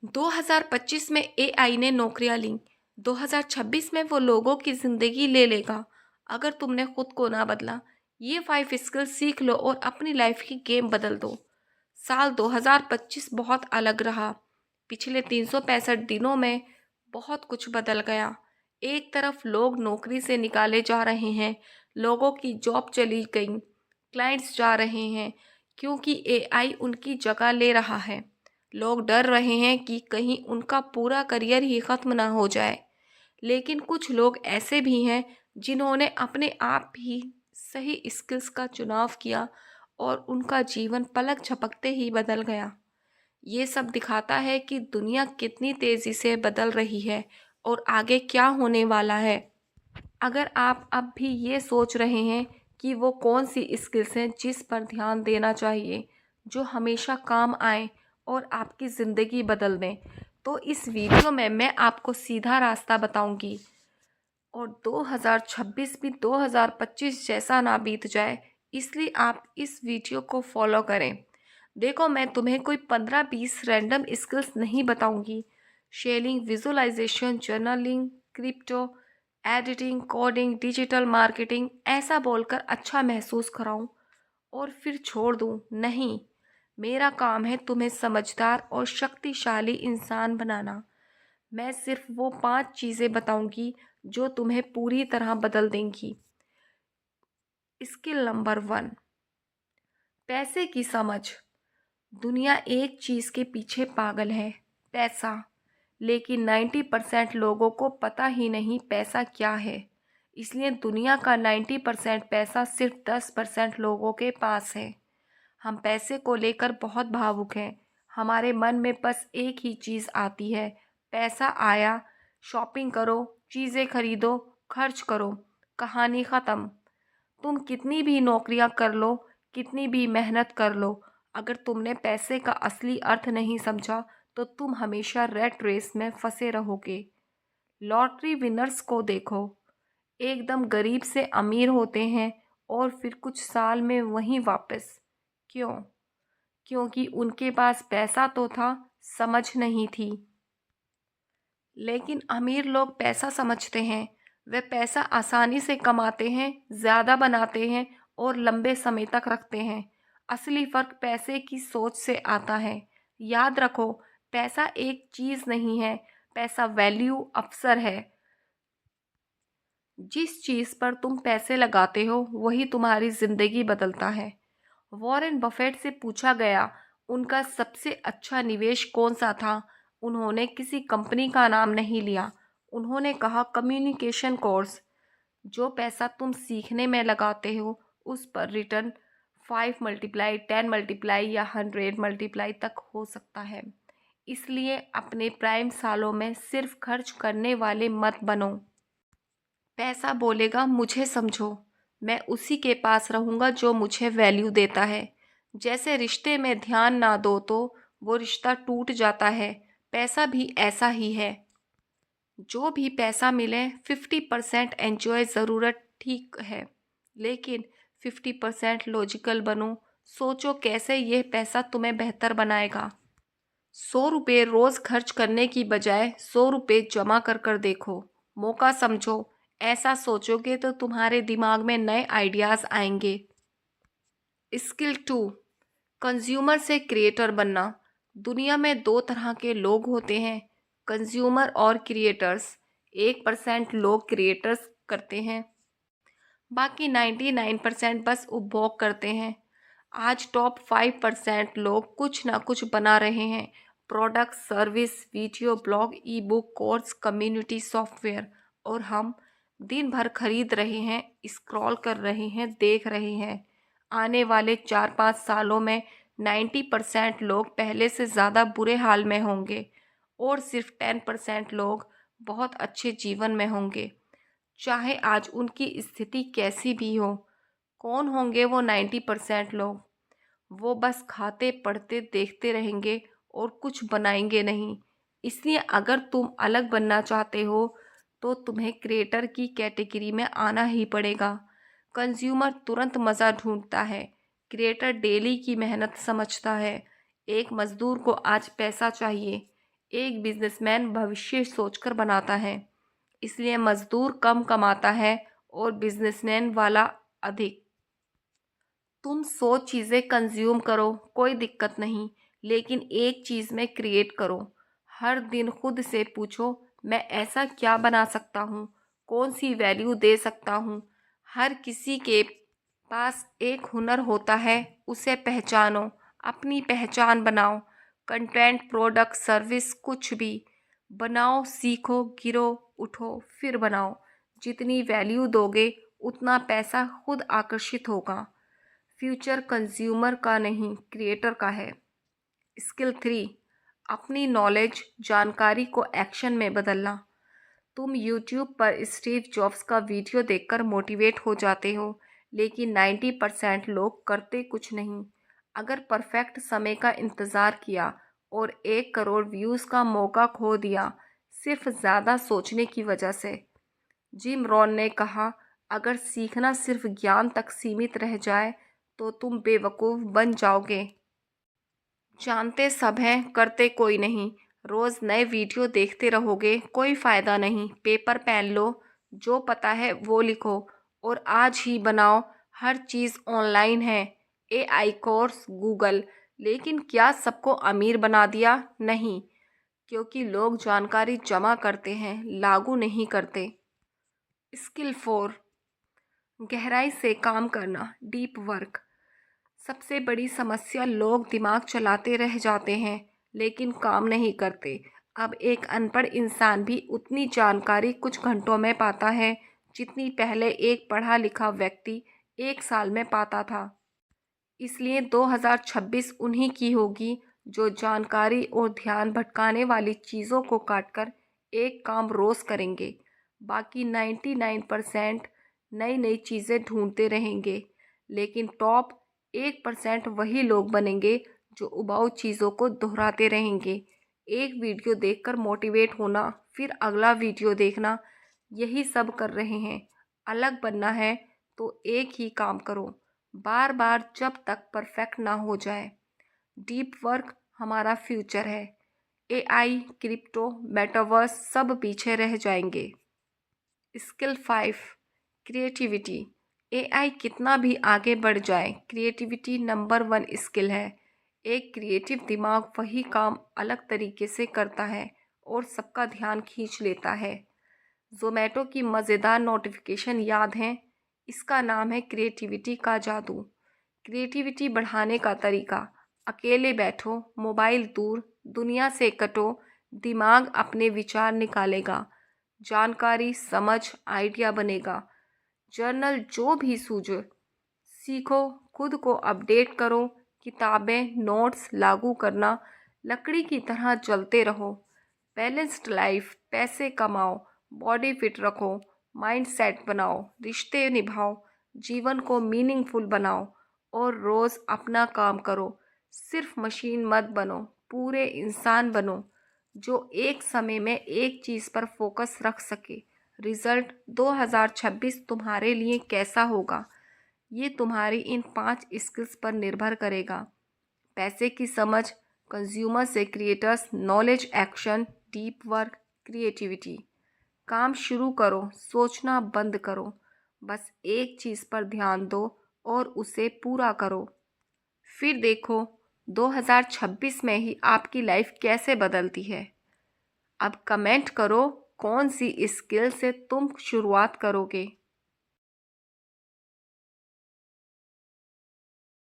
2025 में एआई ने नौकरियां लीं। 2026 में वो लोगों की जिंदगी ले लेगा अगर तुमने खुद को ना बदला। ये 5 स्किल सीख लो और अपनी लाइफ की गेम बदल दो। साल 2025 बहुत अलग रहा। पिछले 365 दिनों में बहुत कुछ बदल गया। एक तरफ लोग नौकरी से निकाले जा रहे हैं, लोगों की जॉब चली गई, क्लाइंट्स जा रहे हैं क्योंकि एआई उनकी जगह ले रहा है। लोग डर रहे हैं कि कहीं उनका पूरा करियर ही खत्म ना हो जाए। लेकिन कुछ लोग ऐसे भी हैं जिन्होंने अपने आप ही सही स्किल्स का चुनाव किया और उनका जीवन पलक झपकते ही बदल गया। ये सब दिखाता है कि दुनिया कितनी तेज़ी से बदल रही है और आगे क्या होने वाला है। अगर आप अब भी ये सोच रहे हैं कि वो कौन सी स्किल्स हैं जिस पर ध्यान देना चाहिए, जो हमेशा काम आए और आपकी ज़िंदगी बदल दें, तो इस वीडियो में मैं आपको सीधा रास्ता बताऊंगी और 2026 भी 2025 जैसा ना बीत जाए, इसलिए आप इस वीडियो को फॉलो करें। देखो, मैं तुम्हें कोई 15-20 रैंडम स्किल्स नहीं बताऊंगी। Sharing, visualisation, journaling, crypto, editing, coding, digital marketing ऐसा बोलकर अच्छा महसूस कराऊं और फिर छोड़ दूं? नहीं, मेरा काम है तुम्हें समझदार और शक्तिशाली इंसान बनाना। मैं सिर्फ वो 5 चीज़ें बताऊंगी जो तुम्हें पूरी तरह बदल देंगी। स्किल नंबर 1, पैसे की समझ। दुनिया एक चीज़ के पीछे पागल है, पैसा। लेकिन 90% लोगों को पता ही नहीं पैसा क्या है। इसलिए दुनिया का 90% पैसा सिर्फ 10% लोगों के पास है। हम पैसे को लेकर बहुत भावुक हैं। हमारे मन में बस एक ही चीज़ आती है, पैसा आया, शॉपिंग करो, चीज़ें खरीदो, खर्च करो, कहानी ख़त्म। तुम कितनी भी नौकरियां कर लो, कितनी भी मेहनत कर लो, अगर तुमने पैसे का असली अर्थ नहीं समझा तो तुम हमेशा रैट रेस में फंसे रहोगे। लॉटरी विनर्स को देखो, एकदम गरीब से अमीर होते हैं और फिर कुछ साल में वहीं वापस। क्यों? क्योंकि उनके पास पैसा तो था, समझ नहीं थी। लेकिन अमीर लोग पैसा समझते हैं। वे पैसा आसानी से कमाते हैं, ज़्यादा बनाते हैं और लंबे समय तक रखते हैं। असली फ़र्क पैसे की सोच से आता है। याद रखो, पैसा एक चीज़ नहीं है, पैसा वैल्यू, अवसर है। जिस चीज़ पर तुम पैसे लगाते हो वही तुम्हारी ज़िंदगी बदलता है। वॉरेन बफेट से पूछा गया उनका सबसे अच्छा निवेश कौन सा था। उन्होंने किसी कंपनी का नाम नहीं लिया। उन्होंने कहा कम्युनिकेशन कोर्स। जो पैसा तुम सीखने में लगाते हो उस पर रिटर्न 5 मल्टीप्लाई, 10 मल्टीप्लाई या 100 मल्टीप्लाई तक हो सकता है। इसलिए अपने प्राइम सालों में सिर्फ खर्च करने वाले मत बनो। पैसा बोलेगा मुझे समझो, मैं उसी के पास रहूँगा जो मुझे वैल्यू देता है। जैसे रिश्ते में ध्यान ना दो तो वो रिश्ता टूट जाता है, पैसा भी ऐसा ही है। जो भी पैसा मिले 50% एंजॉय ज़रूरत ठीक है, लेकिन 50% लॉजिकल बनो। सोचो कैसे यह पैसा तुम्हें बेहतर बनाएगा। 100 रुपये रोज़ खर्च करने की बजाय 100 रुपये जमा कर कर देखो, मौका समझो। ऐसा सोचोगे तो तुम्हारे दिमाग में नए आइडियाज़ आएंगे। स्किल 2, कंज्यूमर से क्रिएटर बनना। दुनिया में 2 तरह के लोग होते हैं, कंज्यूमर और क्रिएटर्स। 1% लोग क्रिएटर्स करते हैं, बाकी 99% बस उपभोग करते हैं। आज टॉप 5% लोग कुछ ना कुछ बना रहे हैं, प्रोडक्ट, सर्विस, वीडियो, ब्लॉग, ई बुक, कोर्स, कम्युनिटी, सॉफ्टवेयर। और हम दिन भर खरीद रहे हैं, स्क्रॉल कर रहे हैं, देख रहे हैं। आने वाले 4-5 सालों में 90% लोग पहले से ज़्यादा बुरे हाल में होंगे और सिर्फ 10% लोग बहुत अच्छे जीवन में होंगे। चाहे आज उनकी स्थिति कैसी भी हो। कौन होंगे वो 90% लोग? वो बस खाते पढ़ते देखते रहेंगे और कुछ बनाएंगे नहीं। इसलिए अगर तुम अलग बनना चाहते हो तो तुम्हें क्रिएटर की कैटेगरी में आना ही पड़ेगा। कंज्यूमर तुरंत मज़ा ढूंढता है, क्रिएटर डेली की मेहनत समझता है। एक मज़दूर को आज पैसा चाहिए, एक बिजनेसमैन भविष्य सोचकर बनाता है, इसलिए मजदूर कम कमाता है और बिजनेसमैन वाला अधिक। तुम 100 चीज़ें कंज्यूम करो, कोई दिक्कत नहीं, लेकिन एक चीज़ में क्रिएट करो। हर दिन खुद से पूछो, मैं ऐसा क्या बना सकता हूँ, कौन सी वैल्यू दे सकता हूँ। हर किसी के पास एक हुनर होता है, उसे पहचानो, अपनी पहचान बनाओ। कंटेंट, प्रोडक्ट, सर्विस, कुछ भी बनाओ, सीखो, गिरो, उठो, फिर बनाओ। जितनी वैल्यू दोगे उतना पैसा खुद आकर्षित होगा। फ्यूचर कंज्यूमर का नहीं, क्रिएटर का है। स्किल 3, अपनी नॉलेज, जानकारी को एक्शन में बदलना। तुम यूट्यूब पर स्टीव जॉब्स का वीडियो देखकर मोटिवेट हो जाते हो, लेकिन 90% लोग करते कुछ नहीं। अगर परफेक्ट समय का इंतज़ार किया और 1 करोड़ व्यूज़ का मौका खो दिया सिर्फ ज़्यादा सोचने की वजह से। जिम रॉन ने कहा, अगर सीखना सिर्फ ज्ञान तक सीमित रह जाए तो तुम बेवकूफ़ बन जाओगे। जानते सब हैं, करते कोई नहीं। रोज़ नए वीडियो देखते रहोगे, कोई फ़ायदा नहीं। पेपर पेन लो, जो पता है वो लिखो और आज ही बनाओ। हर चीज़ ऑनलाइन है, एआई, कोर्स, गूगल। लेकिन क्या सबको अमीर बना दिया? नहीं, क्योंकि लोग जानकारी जमा करते हैं, लागू नहीं करते। स्किल 4, गहराई से काम करना, डीप वर्क। सबसे बड़ी समस्या, लोग दिमाग चलाते रह जाते हैं लेकिन काम नहीं करते। अब एक अनपढ़ इंसान भी उतनी जानकारी कुछ घंटों में पाता है जितनी पहले एक पढ़ा लिखा व्यक्ति 1 साल में पाता था। इसलिए 2026 उन्हीं की होगी जो जानकारी और ध्यान भटकाने वाली चीज़ों को काटकर एक काम रोज़ करेंगे। बाकी 99% नई नई चीज़ें ढूंढते रहेंगे, लेकिन टॉप 1% वही लोग बनेंगे जो उबाऊ चीज़ों को दोहराते रहेंगे। एक वीडियो देखकर मोटिवेट होना, फिर अगला वीडियो देखना, यही सब कर रहे हैं। अलग बनना है तो एक ही काम करो, बार बार, जब तक परफेक्ट ना हो जाए। डीप वर्क हमारा फ्यूचर है। एआई, क्रिप्टो, मेटावर्स सब पीछे रह जाएंगे। Skill 5, creativity. एआई कितना भी आगे बढ़ जाए, क्रिएटिविटी नंबर 1 स्किल है। एक क्रिएटिव दिमाग वही काम अलग तरीके से करता है और सबका ध्यान खींच लेता है। ज़ोमैटो की मज़ेदार नोटिफिकेशन याद है? इसका नाम है क्रिएटिविटी का जादू। क्रिएटिविटी बढ़ाने का तरीका, अकेले बैठो, मोबाइल दूर, दुनिया से कटो, दिमाग अपने विचार निकालेगा, जानकारी, समझ, आइडिया बनेगा। जर्नल, जो भी सूझे सीखो, खुद को अपडेट करो, किताबें, नोट्स लागू करना, लकड़ी की तरह जलते रहो। बैलेंस्ड लाइफ, पैसे कमाओ, बॉडी फिट रखो, माइंड सेट बनाओ, रिश्ते निभाओ, जीवन को मीनिंगफुल बनाओ और रोज़ अपना काम करो। सिर्फ मशीन मत बनो, पूरे इंसान बनो जो एक समय में एक चीज़ पर फोकस रख सके। रिज़ल्ट 2026 तुम्हारे लिए कैसा होगा, ये तुम्हारी इन 5 स्किल्स पर निर्भर करेगा। पैसे की समझ, कंज्यूमर से creators, knowledge action, deep work, creativity. काम शुरू करो, सोचना बंद करो, बस एक चीज़ पर ध्यान दो और उसे पूरा करो। फिर देखो 2026 में ही आपकी लाइफ कैसे बदलती है। अब कमेंट करो, कौन सी स्किल से तुम शुरुआत करोगे।